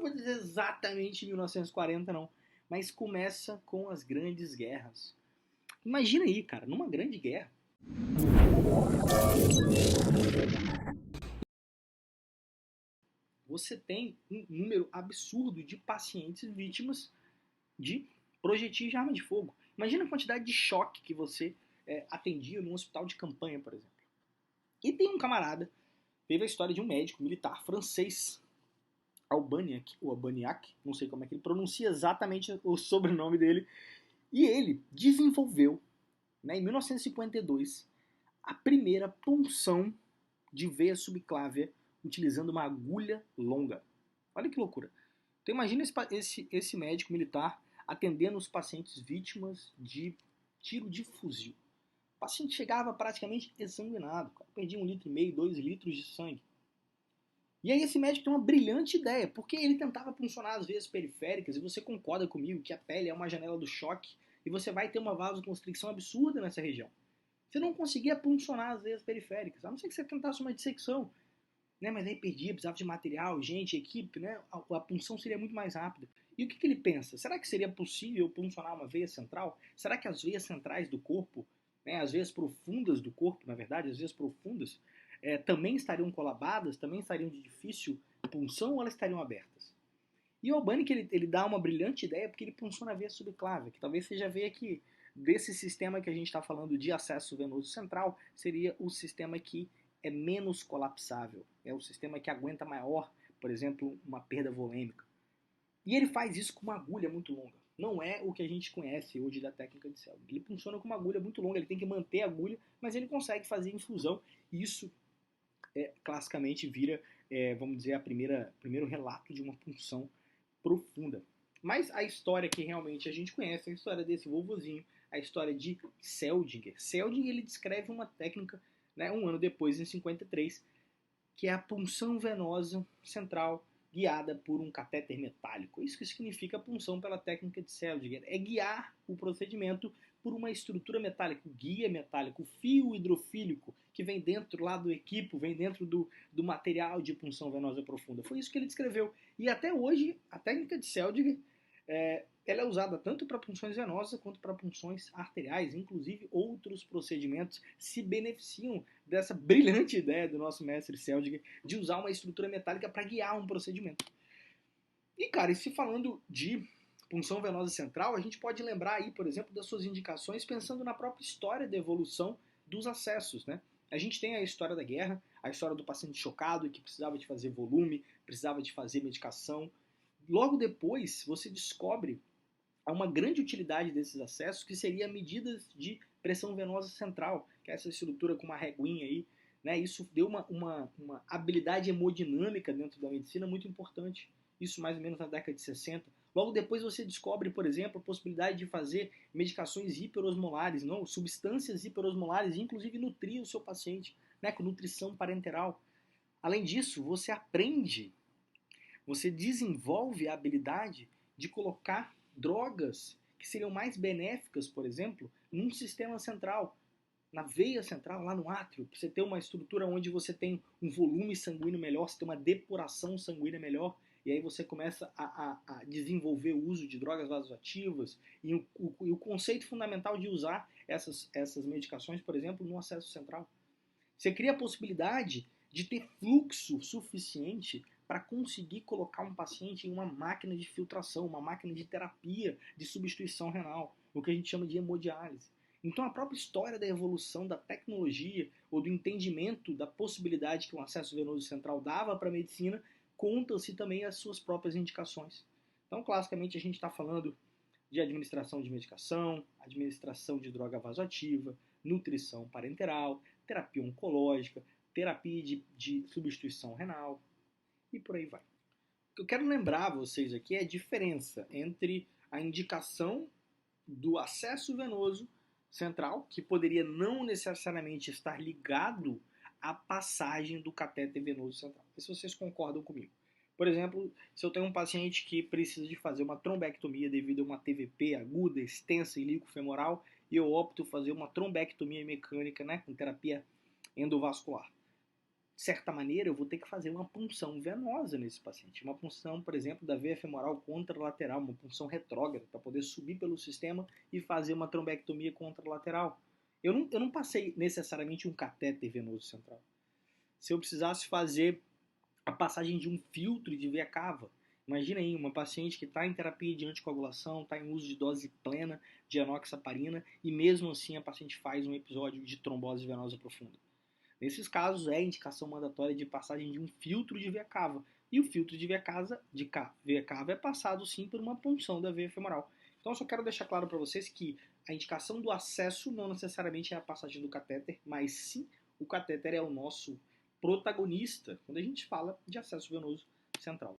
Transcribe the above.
vou dizer exatamente 1940 não, mas começa com as grandes guerras. Imagina aí, cara, numa grande guerra, você tem um número absurdo de pacientes vítimas de projetis de arma de fogo. Imagina a quantidade de choque que você atendia num hospital de campanha, por exemplo. E tem um camarada, teve a história de um médico militar francês, Albaniak, ou Albaniak, não sei como é que ele pronuncia exatamente o sobrenome dele, e ele desenvolveu, né, em 1952, a primeira punção de veia subclávia utilizando uma agulha longa. Olha que loucura. Então imagina esse médico militar atendendo os pacientes vítimas de tiro de fuzil. O paciente chegava praticamente exsanguinado, perdia 1,5 litro, 2 litros de sangue. E aí esse médico tem uma brilhante ideia, porque ele tentava puncionar as veias periféricas, e você concorda comigo que a pele é uma janela do choque, e você vai ter uma vasoconstricção absurda nessa região. Você não conseguia puncionar as veias periféricas, a não ser que você tentasse uma dissecção, né? Mas aí perdia, precisava de material, gente, equipe, né? A punção seria muito mais rápida. E o que ele pensa? Será que seria possível puncionar uma veia central? Será que as veias centrais do corpo, né, as veias profundas do corpo, na verdade, as veias profundas, também estariam colabadas, também estariam de difícil punção ou elas estariam abertas? E o Albani que ele dá uma brilhante ideia porque ele punciona a veia subclávia, que talvez seja a veia que, desse sistema que a gente está falando de acesso venoso central, seria o sistema que é menos colapsável, é o sistema que aguenta maior, por exemplo, uma perda volêmica. E ele faz isso com uma agulha muito longa. Não é o que a gente conhece hoje da técnica de Selby. Ele funciona com uma agulha muito longa, ele tem que manter a agulha, mas ele consegue fazer infusão. E isso classicamente vira, vamos dizer, primeiro relato de uma punção profunda. Mas a história que realmente a gente conhece, a história desse vovozinho, a história de Seldinger. Seldinger ele descreve uma técnica, né, um ano depois, em 53, que é a punção venosa central guiada por um catéter metálico. Isso que significa a punção pela técnica de Seldinger. É guiar o procedimento por uma estrutura metálica, o guia metálico, o fio hidrofílico que vem dentro lá do equipo, vem dentro do material de punção venosa profunda. Foi isso que ele descreveu. E até hoje, a técnica de Seldinger ela é usada tanto para punções venosas quanto para punções arteriais. Inclusive, outros procedimentos se beneficiam dessa brilhante ideia do nosso mestre Seldinger de usar uma estrutura metálica para guiar um procedimento. E, cara, e se falando de punção venosa central, a gente pode lembrar aí, por exemplo, das suas indicações pensando na própria história da evolução dos acessos, né? A gente tem a história da guerra, a história do paciente chocado que precisava de fazer volume, precisava de fazer medicação. Logo depois, você descobre uma grande utilidade desses acessos, que seria medidas de pressão venosa central, que é essa estrutura com uma reguinha aí. Né? Isso deu uma habilidade hemodinâmica dentro da medicina muito importante. Isso mais ou menos na década de 60. Logo depois você descobre, por exemplo, a possibilidade de fazer medicações hiperosmolares, não, substâncias hiperosmolares, inclusive nutrir o seu paciente, né, com nutrição parenteral. Além disso, você desenvolve a habilidade de colocar drogas que seriam mais benéficas, por exemplo, num sistema central, na veia central, lá no átrio, para você ter uma estrutura onde você tem um volume sanguíneo melhor, você tem uma depuração sanguínea melhor, e aí você começa a desenvolver o uso de drogas vasoativas, e o conceito fundamental de usar essas medicações, por exemplo, no acesso central. Você cria a possibilidade de ter fluxo suficiente para conseguir colocar um paciente em uma máquina de filtração, uma máquina de terapia de substituição renal, o que a gente chama de hemodiálise. Então a própria história da evolução da tecnologia ou do entendimento da possibilidade que um acesso venoso central dava para a medicina, conta-se também as suas próprias indicações. Então, classicamente, a gente está falando de administração de medicação, administração de droga vasoativa, nutrição parenteral, terapia oncológica, terapia de substituição renal e por aí vai. O que eu quero lembrar a vocês aqui é a diferença entre a indicação do acesso venoso central, que poderia não necessariamente estar ligado à passagem do catéter venoso central. Se vocês concordam comigo. Por exemplo, se eu tenho um paciente que precisa de fazer uma trombectomia devido a uma TVP aguda, extensa e líquido-femoral, e eu opto fazer uma trombectomia mecânica, né, com terapia endovascular. de certa maneira, eu vou ter que fazer uma punção venosa nesse paciente. Uma punção, por exemplo, da veia femoral contralateral, uma punção retrógrada, para poder subir pelo sistema e fazer uma trombectomia contralateral. Eu não passei necessariamente um catéter venoso central. Se eu precisasse fazer a passagem de um filtro de veia cava, imagina aí uma paciente que está em terapia de anticoagulação, está em uso de dose plena de enoxaparina e mesmo assim a paciente faz um episódio de trombose venosa profunda. Nesses casos, é indicação mandatória de passagem de um filtro de veia cava. E o filtro de veia cava é passado sim por uma punção da veia femoral. Então, eu só quero deixar claro para vocês que a indicação do acesso não necessariamente é a passagem do catéter, mas sim o catéter é o nosso protagonista quando a gente fala de acesso venoso central.